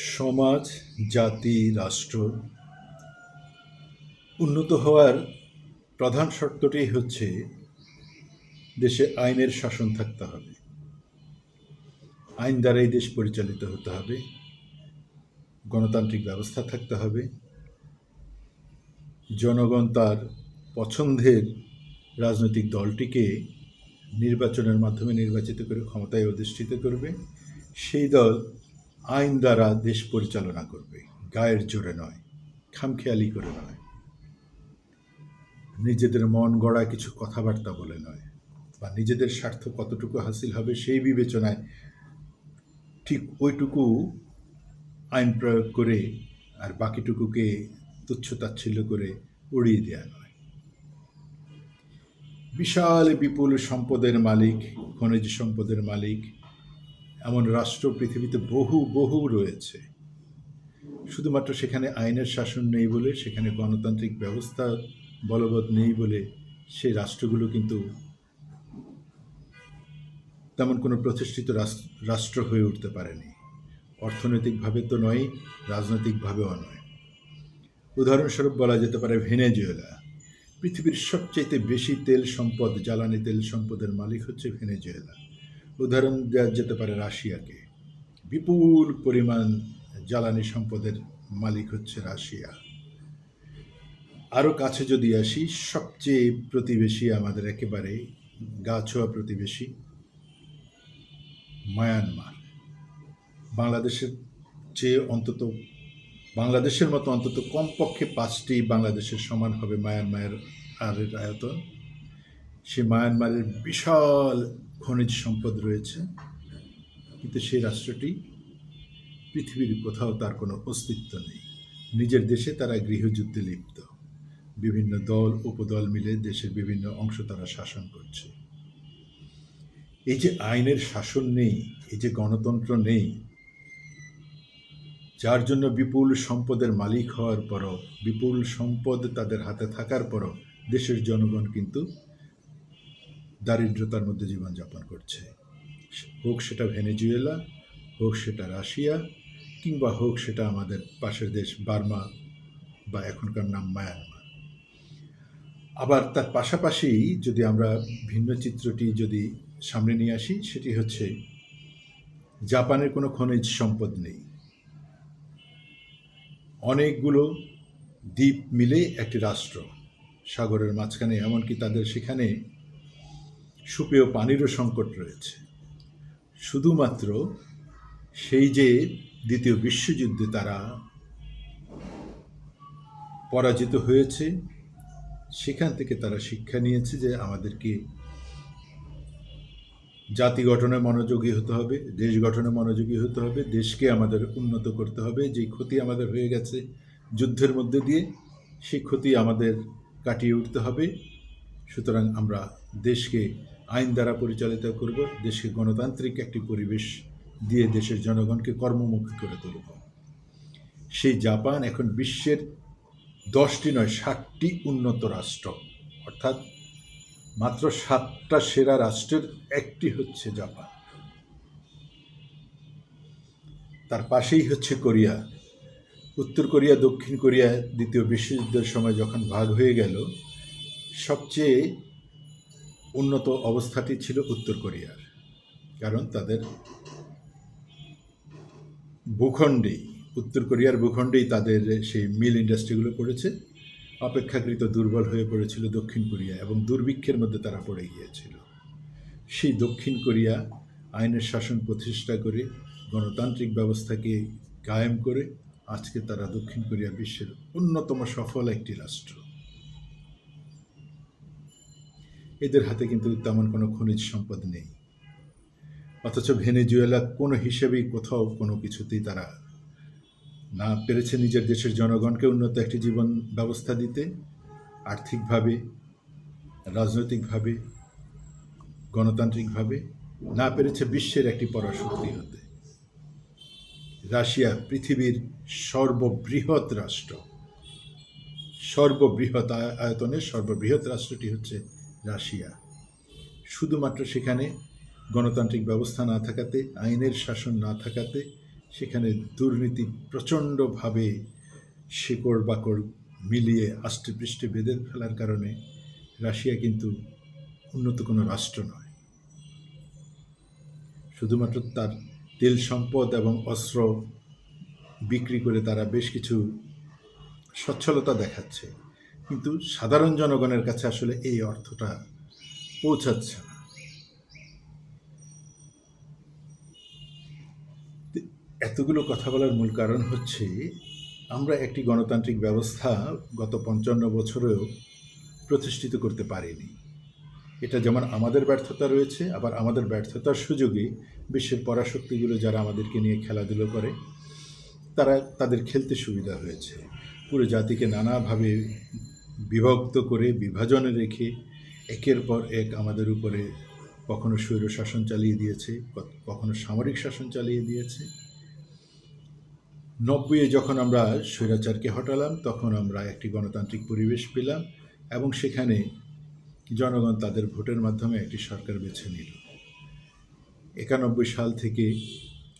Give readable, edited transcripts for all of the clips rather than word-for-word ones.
সমাজ, জাতি, রাষ্ট্র উন্নত হওয়ার প্রধান শর্তটি হচ্ছে দেশে আইনের শাসন থাকতে হবে। আইন দ্বারাই দেশ পরিচালিত হতে হবে। গণতান্ত্রিক ব্যবস্থা থাকতে হবে। জনগণ তার পছন্দের রাজনৈতিক দলটিকে নির্বাচনের মাধ্যমে নির্বাচিত করে ক্ষমতায় অধিষ্ঠিত করবে। সেই দল আইন দ্বারা দেশ পরিচালনা করবে, গায়ের জোরে নয়, খামখেয়ালি করে নয়, নিজেদের মন গড়া কিছু কথাবার্তা বলে নয়, বা নিজেদের স্বার্থ কতটুকু হাসিল হবে সেই বিবেচনায় ঠিক ওইটুকু আইন প্রয়োগ করে আর বাকিটুকুকে তুচ্ছ-তাচ্ছিল্য করে উড়িয়ে দেওয়া নয়। বিশাল বিপুল সম্পদের মালিক, খনিজ সম্পদের মালিক এমন রাষ্ট্র পৃথিবীতে বহু বহু রয়েছে। শুধুমাত্র সেখানে আইনের শাসন নেই বলে, সেখানে গণতান্ত্রিক ব্যবস্থা বলবৎ নেই বলে সেই রাষ্ট্রগুলো কিন্তু তেমন কোনো প্রতিষ্ঠিত রাষ্ট্র হয়ে উঠতে পারেনি। অর্থনৈতিকভাবে তো নয়, রাজনৈতিকভাবেও নয়। উদাহরণস্বরূপ বলা যেতে পারে ভেনেজুয়েলা। পৃথিবীর সবচেয়ে বেশি তেল সম্পদ, জ্বালানি তেল সম্পদের মালিক হচ্ছে ভেনেজুয়েলা। উদাহরণ দেওয়া যেতে পারে রাশিয়াকে। বিপুল পরিমাণ জ্বালানি সম্পদের মালিক হচ্ছে রাশিয়া। আরও কাছে যদি আসি, সবচেয়ে প্রতিবেশী আমাদের একেবারে গা ছোঁয়া প্রতিবেশী মায়ানমার। বাংলাদেশের চেয়ে অন্তত বাংলাদেশের মতো অন্তত কমপক্ষে 5টি বাংলাদেশের সমান হবে মায়ানমারের আয়তন। সে মায়ানমারের বিশাল খনিজ সম্পদ রয়েছে, কিন্তু সেই রাষ্ট্রটি পৃথিবীর কোথাও তার কোনো অস্তিত্ব নেই। নিজের দেশে তারা গৃহযুদ্ধে লিপ্ত। বিভিন্ন দল উপদল মিলে দেশের বিভিন্ন অংশ তারা শাসন করছে। এই যে আইনের শাসন নেই, এই যে গণতন্ত্র নেই, যার জন্য বিপুল সম্পদের মালিক হওয়ার পরও, বিপুল সম্পদ তাদের হাতে থাকার পরও দেশের জনগণ কিন্তু দারিদ্রতার মধ্যে জীবনযাপন করছে। হোক সেটা ভেনেজুয়েলা, হোক সেটা রাশিয়া, কিংবা হোক সেটা আমাদের পাশের দেশ বার্মা বা এখনকার নাম মায়ানমার। আবার তার পাশাপাশি যদি আমরা ভিন্ন চিত্রটি যদি সামনে নিয়ে আসি, সেটি হচ্ছে জাপানের কোনো খনিজ সম্পদ নেই। অনেকগুলো দ্বীপ মিলে একটি রাষ্ট্র, সাগরের মাঝখানে, এমনকি তাদের সেখানে সুপেয় পানিরও সংকট রয়েছে। শুধুমাত্র সেই যে দ্বিতীয় বিশ্বযুদ্ধে তারা পরাজিত হয়েছে, সেখান থেকে তারা শিক্ষা নিয়েছে যে আমাদেরকে জাতি গঠনে মনোযোগী হতে হবে, দেশ গঠনে মনোযোগী হতে হবে, দেশকে আমাদের উন্নত করতে হবে। যেই ক্ষতি আমাদের হয়ে গেছে যুদ্ধের মধ্যে দিয়ে, সেই ক্ষতি আমাদের কাটিয়ে উঠতে হবে। সুতরাং আমরা দেশকে আইন দ্বারা পরিচালিত করব, দেশকে গণতান্ত্রিক একটি পরিবেশ দিয়ে দেশের জনগণকে কর্মমুখী করে তুলব। সেই জাপান এখন বিশ্বের 10টি নয় 60টি উন্নত রাষ্ট্র, অর্থাৎ মাত্র 7টা সেরা রাষ্ট্রের একটি হচ্ছে জাপান। তার পাশেই হচ্ছে কোরিয়া। উত্তর কোরিয়া দক্ষিণ কোরিয়া দ্বিতীয় বিশ্বযুদ্ধের সময় যখন ভাগ হয়ে গেল, সবচেয়ে উন্নত অবস্থাটি ছিল উত্তর কোরিয়ার, কারণ তাদের ভূখণ্ডেই, উত্তর কোরিয়ার ভূখণ্ডেই তাদের সেই মিল ইন্ডাস্ট্রিগুলো পড়েছে। অপেক্ষাকৃত দুর্বল হয়ে পড়েছিল দক্ষিণ কোরিয়া, এবং দুর্ভিক্ষের মধ্যে তারা পড়ে গিয়েছিল। সেই দক্ষিণ কোরিয়া আইনের শাসন প্রতিষ্ঠা করে, গণতান্ত্রিক ব্যবস্থাকে কায়েম করে আজকে তারা দক্ষিণ কোরিয়া বিশ্বের অন্যতম সফল একটি রাষ্ট্র। এদের হাতে কিন্তু তেমন কোনো খনিজ সম্পদ নেই। অথচ ভেনেজুয়েলা কোনো হিসেবেই কোথাও কোনো কিছুতেই তারা না পেরেছে নিজের দেশের জনগণকে উন্নত একটি জীবন ব্যবস্থা দিতে, আর্থিকভাবে, রাজনৈতিকভাবে, গণতান্ত্রিকভাবে, না পেরেছে বিশ্বের একটি পরাশক্তি হতে। রাশিয়া পৃথিবীর সর্ববৃহৎ রাষ্ট্র, সর্ববৃহৎ আয়তনের সর্ববৃহৎ রাষ্ট্রটি হচ্ছে রাশিয়া। শুধুমাত্র সেখানে গণতান্ত্রিক ব্যবস্থা না থাকাতে, আইনের শাসন না থাকাতে, সেখানে দুর্নীতি প্রচণ্ডভাবে শিকড় বাকড় মিলিয়ে আষ্টে পৃষ্ঠে বেঁধে ফেলার কারণে রাশিয়া কিন্তু উন্নত কোনো রাষ্ট্র নয়। শুধুমাত্র তার তেল সম্পদ এবং অস্ত্র বিক্রি করে তারা বেশ কিছু সচ্ছলতা দেখাচ্ছে, কিন্তু সাধারণ জনগণের কাছে আসলে এই অর্থটা পৌঁছাচ্ছে না। এতগুলো কথা বলার মূল কারণ হচ্ছে আমরা একটি গণতান্ত্রিক ব্যবস্থা গত ৫৫ বছরেও প্রতিষ্ঠিত করতে পারিনি। এটা যেমন আমাদের ব্যর্থতা রয়েছে, আবার আমাদের ব্যর্থতার সুযোগে বিশ্বের পরাশক্তিগুলো যারা আমাদেরকে নিয়ে খেলাধুলো করে তাদের খেলতে সুবিধা হয়েছে। পুরো জাতিকে নানাভাবে বিভক্ত করে বিভাজনে রেখে একের পর এক আমাদের উপরে কখনো স্বৈর শাসন চালিয়ে দিয়েছে, কখনো সামরিক শাসন চালিয়ে দিয়েছে। ৯০-এ যখন আমরা স্বৈরাচারকে হটালাম তখন আমরা একটি গণতান্ত্রিক পরিবেশ পেলাম এবং সেখানে জনগণ তাদের ভোটের মাধ্যমে একটি সরকার বেছে নিল। ৯১ সাল থেকে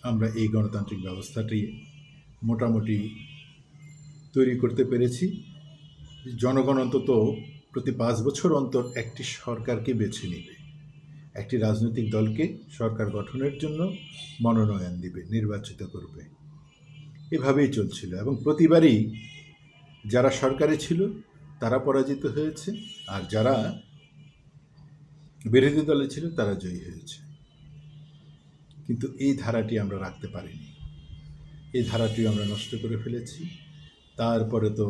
আমরা এই গণতান্ত্রিক ব্যবস্থাটি মোটামুটি তৈরি করতে পেরেছি। জনগণ অন্তত প্রতি ৫ বছর অন্তর একটি সরকারকে বেছে নেবে, একটি রাজনৈতিক দলকে সরকার গঠনের জন্য মনোনয়ন দিবে, নির্বাচিত করবে। এভাবেই চলছিল এবং প্রতিবারই যারা সরকারে ছিল তারা পরাজিত হয়েছে, আর যারা বিরোধী দলে ছিল তারা জয়ী হয়েছে। কিন্তু এই ধারাটি আমরা রাখতে পারিনি, এই ধারাটি আমরা নষ্ট করে ফেলেছি। তারপরে তো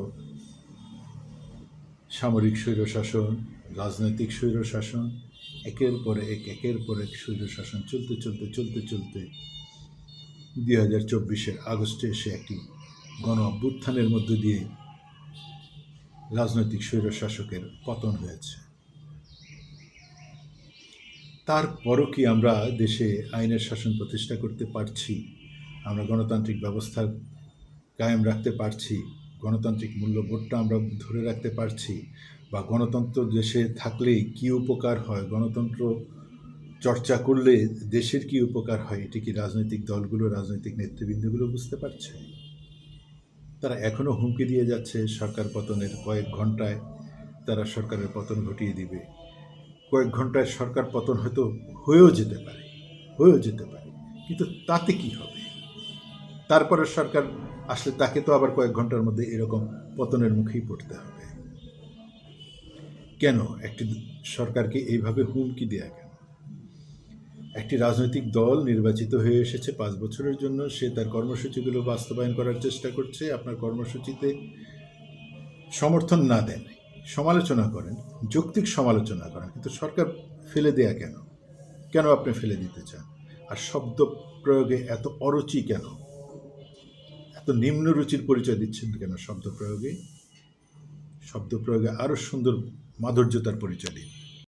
সামরিক স্বৈরশাসন, রাজনৈতিক স্বৈরশাসন, একের পর এক স্বৈরশাসন চলতে ২০২৪-এর আগস্টে এসে একটি গণ অভ্যুত্থানের মধ্য দিয়ে রাজনৈতিক স্বৈরশাসকের পতন হয়েছে। তারপরও কি আমরা দেশে আইনের শাসন প্রতিষ্ঠা করতে পারছি? আমরা গণতান্ত্রিক ব্যবস্থা কায়েম রাখতে পারছি? গণতান্ত্রিক মূল্যবোধটা আমরা ধরে রাখতে পারছি? বা গণতন্ত্র দেশে থাকলে কি উপকার হয়, গণতন্ত্র চর্চা করলে দেশের কি উপকার হয়, এটি কি রাজনৈতিক দলগুলো, রাজনৈতিক নেতৃবৃন্দগুলো বুঝতে পারছে? তারা এখনও হুমকি দিয়ে যাচ্ছে সরকার পতনের কয়েক ঘন্টায় তারা সরকারের পতন ঘটিয়ে দিবে। কয়েক ঘন্টায় সরকার পতন হয়তো হয়েও যেতে পারে, কিন্তু তাতে কি হবে? তারপরে সরকার আসলে তাকে তো আবার কয়েক ঘন্টার মধ্যে এরকম পতনের মুখেই পড়তে হবে। কেন একটি সরকারকে এইভাবে হুমকি দেয়া কেন? একটি রাজনৈতিক দল নির্বাচিত হয়ে এসেছে ৫ বছরের জন্য, সে তার কর্মসূচিগুলো বাস্তবায়ন করার চেষ্টা করছে। আপনার কর্মসূচিতে সমর্থন না দেন, সমালোচনা করেন, যৌক্তিক সমালোচনা করেন, কিন্তু সরকার ফেলে দেয়া কেন? কেন আপনি ফেলে দিতে চান? আর শব্দ প্রয়োগে এত অরুচি কেন? এত নিম্ন রুচির পরিচয় দিচ্ছেন কেন শব্দ প্রয়োগে? শব্দ প্রয়োগে আরও সুন্দর মাধুর্যতার পরিচয় দিন।